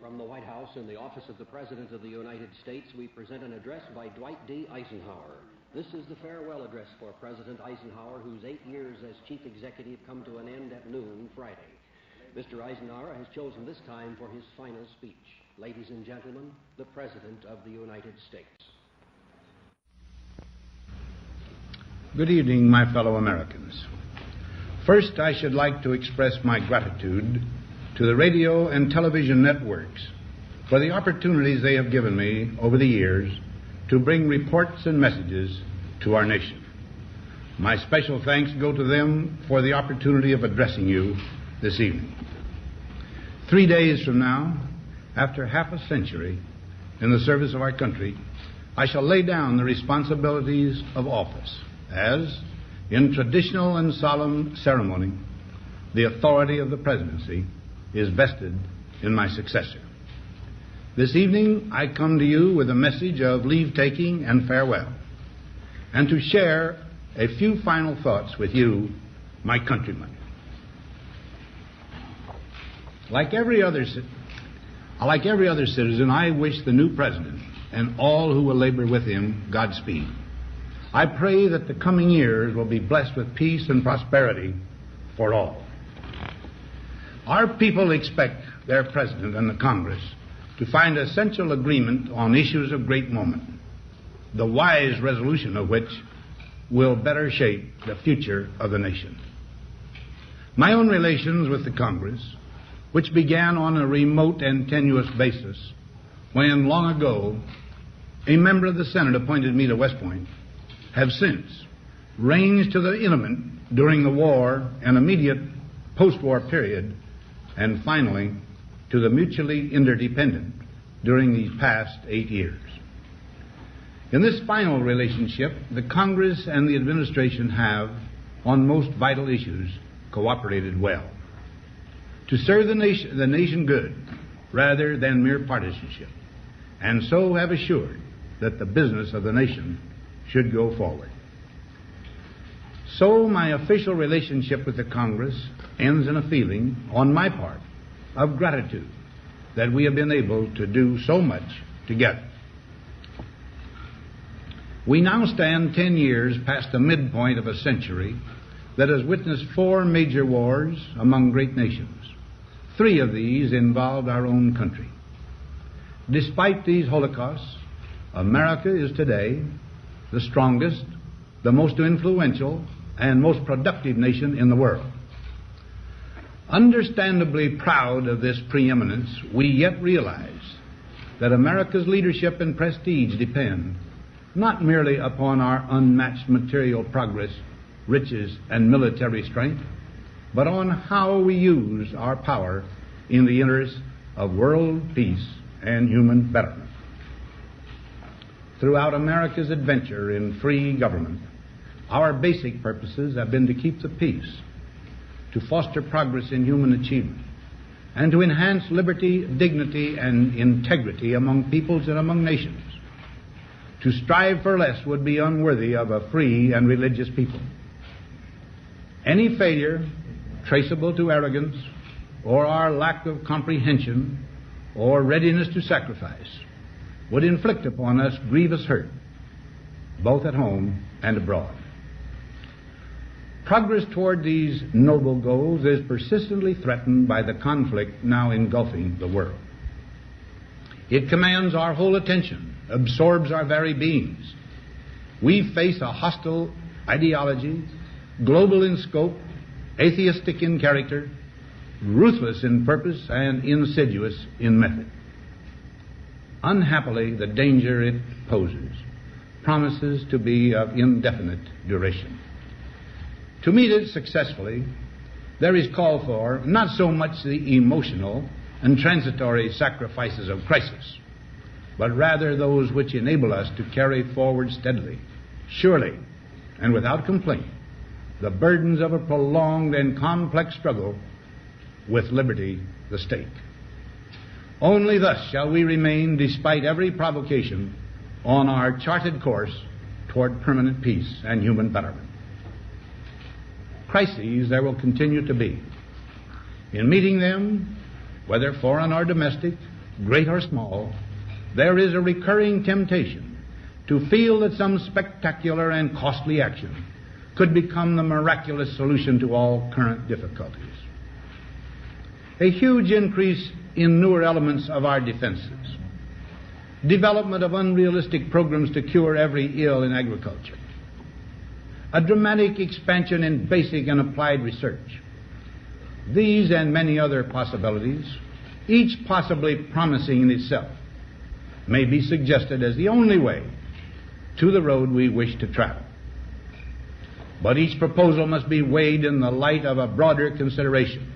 From the White House in the office of the President of the United States, we present an address by Dwight D. Eisenhower. This is the farewell address for President Eisenhower, whose 8 years as chief executive come to an end at noon Friday. Mr. Eisenhower has chosen this time for his final speech. Ladies and gentlemen, the President of the United States. Good evening, my fellow Americans. First, I should like to express my gratitude to the radio and television networks for the opportunities they have given me over the years to bring reports and messages to our nation. My special thanks go to them for the opportunity of addressing you this evening. 3 days from now, after half a century in the service of our country, I shall lay down the responsibilities of office as, in traditional and solemn ceremony, the authority of the presidency is vested in my successor. This evening, I come to you with a message of leave-taking and farewell, and to share a few final thoughts with you, my countrymen. Like every other citizen, I wish the new president and all who will labor with him Godspeed. I pray that the coming years will be blessed with peace and prosperity for all. Our people expect their president and the Congress to find essential agreement on issues of great moment, the wise resolution of which will better shape the future of the nation. My own relations with the Congress, which began on a remote and tenuous basis when, long ago, a member of the Senate appointed me to West Point, have since ranged to the intimate during the war and immediate post-war period, and finally to the mutually interdependent during these past 8 years. In this final relationship, the Congress and the administration have, on most vital issues, cooperated well to serve the nation good rather than mere partisanship, and so have assured that the business of the nation should go forward. So my official relationship with the Congress ends in a feeling, on my part, of gratitude that we have been able to do so much together. We now stand 10 years past the midpoint of a century that has witnessed 4 major wars among great nations. 3 of these involved our own country. Despite these holocausts, America is today the strongest, the most influential, and most productive nation in the world. Understandably proud of this preeminence, we yet realize that America's leadership and prestige depend not merely upon our unmatched material progress, riches, and military strength, but on how we use our power in the interest of world peace and human betterment. Throughout America's adventure in free government, our basic purposes have been to keep the peace, to foster progress in human achievement, and to enhance liberty, dignity, and integrity among peoples and among nations. To strive for less would be unworthy of a free and religious people. Any failure traceable to arrogance or our lack of comprehension or readiness to sacrifice would inflict upon us grievous hurt, both at home and abroad. Progress toward these noble goals is persistently threatened by the conflict now engulfing the world. It commands our whole attention, absorbs our very beings. We face a hostile ideology, global in scope, atheistic in character, ruthless in purpose, and insidious in method. Unhappily, the danger it poses promises to be of indefinite duration. To meet it successfully, there is call for not so much the emotional and transitory sacrifices of crisis, but rather those which enable us to carry forward steadily, surely, and without complaint, the burdens of a prolonged and complex struggle with liberty the stake. Only thus shall we remain, despite every provocation, on our charted course toward permanent peace and human betterment. Crises there will continue to be. In meeting them, whether foreign or domestic, great or small, there is a recurring temptation to feel that some spectacular and costly action could become the miraculous solution to all current difficulties. A huge increase in newer elements of our defenses, development of unrealistic programs to cure every ill in agriculture, a dramatic expansion in basic and applied research. These and many other possibilities, each possibly promising in itself, may be suggested as the only way to the road we wish to travel. But each proposal must be weighed in the light of a broader consideration,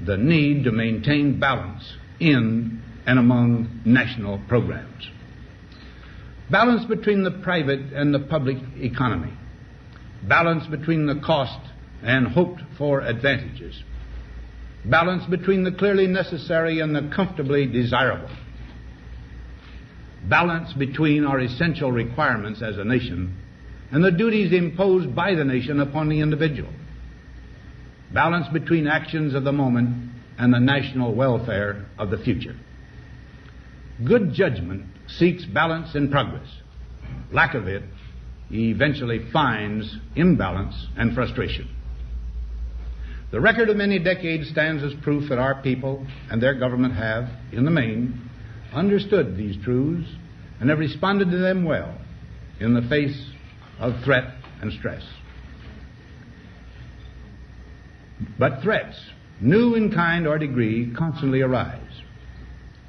the need to maintain balance in and among national programs. Balance between the private and the public economy. Balance between the cost and hoped-for advantages. Balance between the clearly necessary and the comfortably desirable. Balance between our essential requirements as a nation and the duties imposed by the nation upon the individual. Balance between actions of the moment and the national welfare of the future. Good judgment seeks balance in progress. Lack of it eventually finds imbalance and frustration. The record of many decades stands as proof that our people and their government have, in the main, understood these truths and have responded to them well in the face of threat and stress. But threats, new in kind or degree, constantly arise.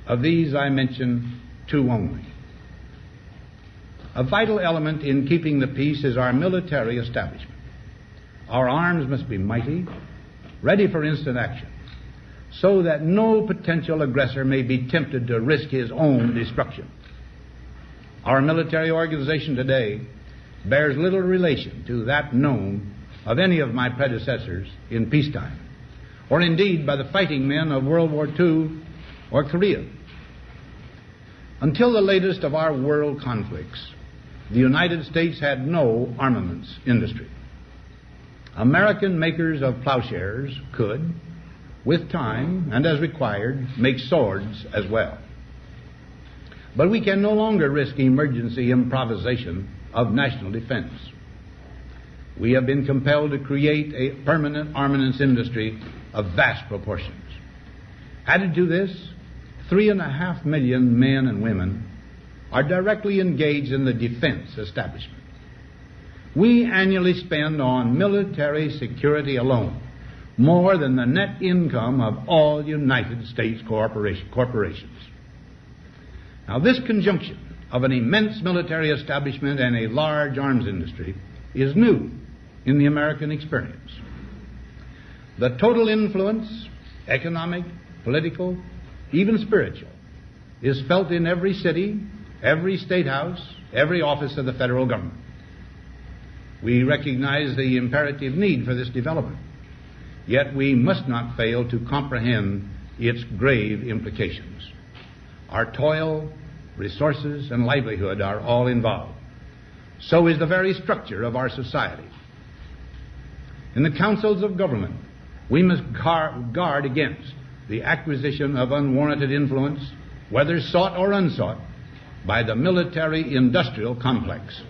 Of these I mention two only. A vital element in keeping the peace is our military establishment. Our arms must be mighty, ready for instant action, so that no potential aggressor may be tempted to risk his own destruction. Our military organization today bears little relation to that known of any of my predecessors in peacetime, or indeed by the fighting men of World War II or Korea. Until the latest of our world conflicts, the United States had no armaments industry. American makers of plowshares could, with time and as required, make swords as well. But we can no longer risk emergency improvisation of national defense. We have been compelled to create a permanent armaments industry of vast proportions. Added to this, 3.5 million men and women are directly engaged in the defense establishment. We annually spend on military security alone more than the net income of all United States corporations. Now, this conjunction of an immense military establishment and a large arms industry is new in the American experience. The total influence, economic, political, even spiritual, is felt in every city, every state house, every office of the federal government. We recognize the imperative need for this development, yet we must not fail to comprehend its grave implications. Our toil, resources, and livelihood are all involved. So is the very structure of our society. In the councils of government, we must guard against the acquisition of unwarranted influence, whether sought or unsought, by the military-industrial complex.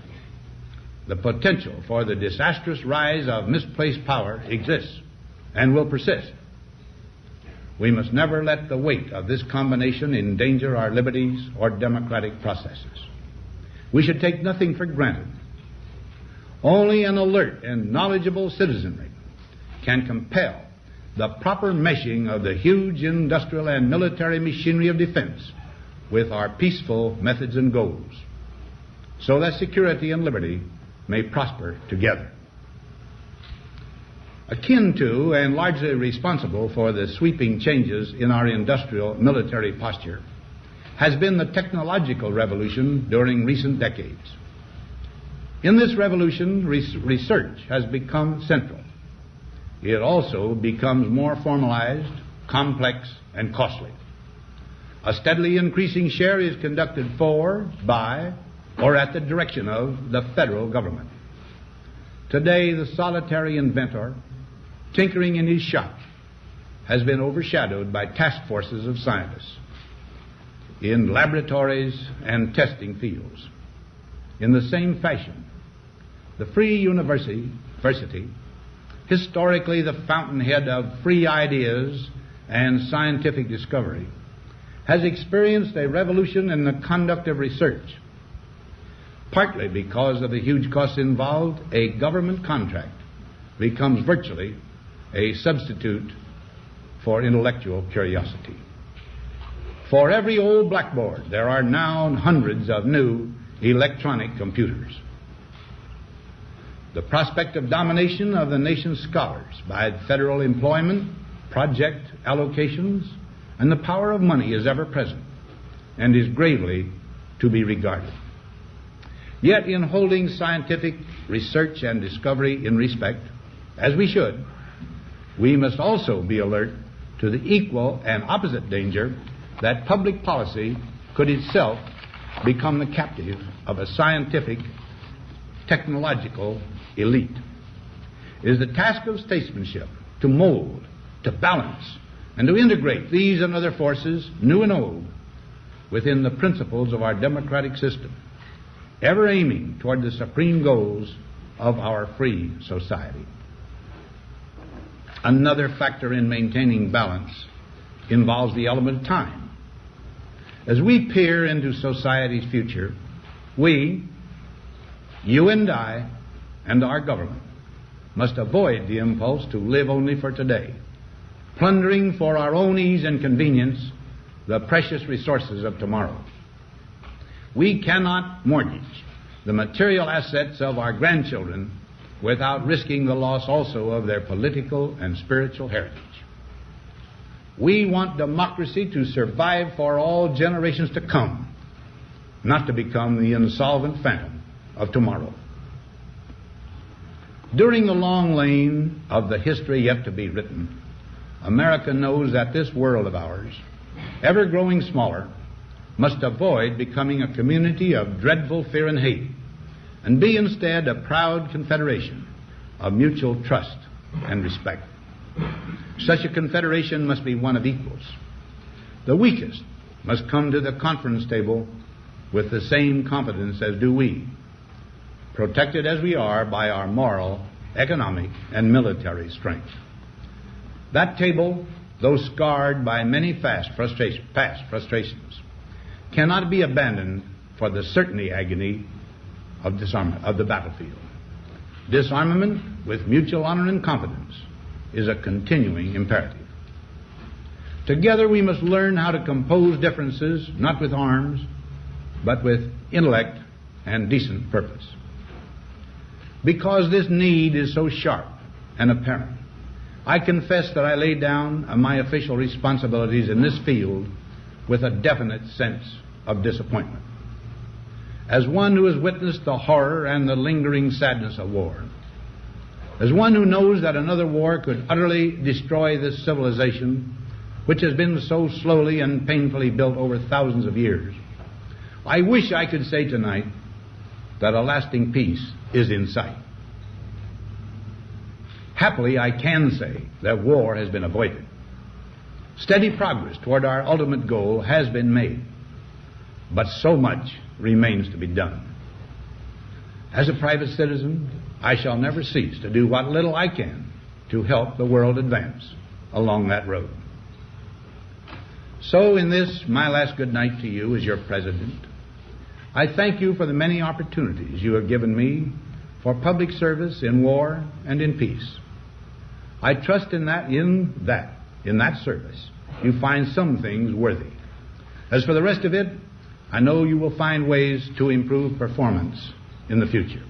The potential for the disastrous rise of misplaced power exists and will persist. We must never let the weight of this combination endanger our liberties or democratic processes. We should take nothing for granted. Only an alert and knowledgeable citizenry can compel the proper meshing of the huge industrial and military machinery of defense with our peaceful methods and goals, so that security and liberty may prosper together. Akin to and largely responsible for the sweeping changes in our industrial military posture has been the technological revolution during recent decades. In this revolution, research has become central. It also becomes more formalized, complex, and costly. A steadily increasing share is conducted for, by, or at the direction of the federal government. Today, the solitary inventor, tinkering in his shop, has been overshadowed by task forces of scientists. in laboratories and testing fields. In the same fashion, the free university, historically the fountainhead of free ideas and scientific discovery, has experienced a revolution in the conduct of research. Partly because of the huge costs involved, a government contract becomes virtually a substitute for intellectual curiosity. For every old blackboard, there are now hundreds of new electronic computers. The prospect of domination of the nation's scholars by federal employment, project allocations, and the power of money is ever present and is gravely to be regarded. Yet in holding scientific research and discovery in respect, as we should, we must also be alert to the equal and opposite danger that public policy could itself become the captive of a scientific, technological elite. It is the task of statesmanship to mold, to balance, and to integrate these and other forces, new and old, within the principles of our democratic system, ever aiming toward the supreme goals of our free society. Another factor in maintaining balance involves the element of time. As we peer into society's future, we, you and I, and our government must avoid the impulse to live only for today, plundering for our own ease and convenience the precious resources of tomorrow. We cannot mortgage the material assets of our grandchildren without risking the loss also of their political and spiritual heritage. We want democracy to survive for all generations to come, not to become the insolvent phantom of tomorrow. During the long lane of the history yet to be written, America knows that this world of ours, ever growing smaller, must avoid becoming a community of dreadful fear and hate, and be instead a proud confederation of mutual trust and respect. Such a confederation must be one of equals. The weakest must come to the conference table with the same confidence as do we, protected as we are by our moral, economic, and military strength. That table, though scarred by many past frustrations, cannot be abandoned for the certainty agony of disarmament of the battlefield. Disarmament with mutual honor and confidence is a continuing imperative. Together we must learn how to compose differences, not with arms, but with intellect and decent purpose. Because this need is so sharp and apparent, I confess that I lay down my official responsibilities in this field with a definite sense of disappointment. As one who has witnessed the horror and the lingering sadness of war, as one who knows that another war could utterly destroy this civilization which has been so slowly and painfully built over thousands of years, I wish I could say tonight that a lasting peace is in sight. Happily, I can say that war has been avoided. Steady progress toward our ultimate goal has been made, but so much remains to be done. As a private citizen, I shall never cease to do what little I can to help the world advance along that road. So in this, my last good night to you as your president, I thank you for the many opportunities you have given me for public service in war and in peace. I trust in that service, you find some things worthy. As for the rest of it, I know you will find ways to improve performance in the future.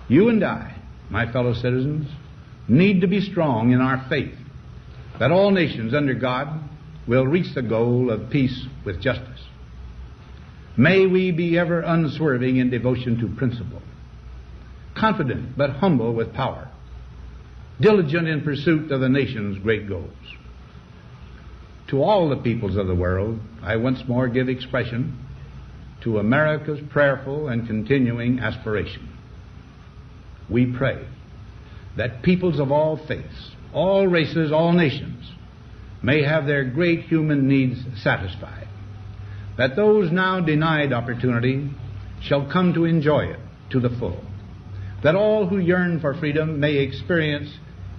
You and I, my fellow citizens, need to be strong in our faith that all nations under God will reach the goal of peace with justice. May we be ever unswerving in devotion to principle, confident but humble with power, diligent in pursuit of the nation's great goals. To all the peoples of the world, I once more give expression to America's prayerful and continuing aspiration. We pray that peoples of all faiths, all races, all nations may have their great human needs satisfied, that those now denied opportunity shall come to enjoy it to the full, that all who yearn for freedom may experience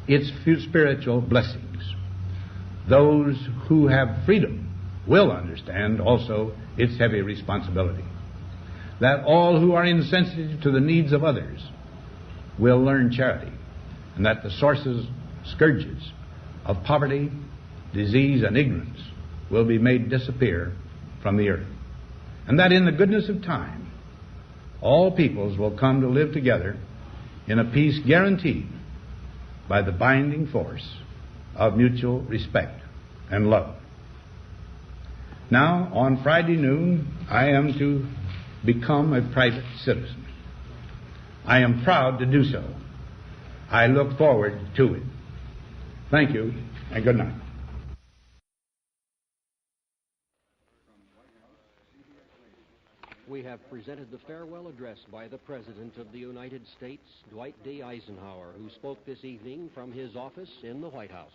its spiritual blessings. Those who have freedom will understand also its heavy responsibility, that all who are insensitive to the needs of others will learn charity, and that the sources, scourges of poverty, disease, and ignorance will be made disappear from the earth, and that in the goodness of time all peoples will come to live together in a peace guaranteed by the binding force of mutual respect and love. Now, on Friday noon, I am to become a private citizen. I am proud to do so. I look forward to it. Thank you, and good night. We have presented the farewell address by the President of the United States, Dwight D. Eisenhower, who spoke this evening from his office in the White House.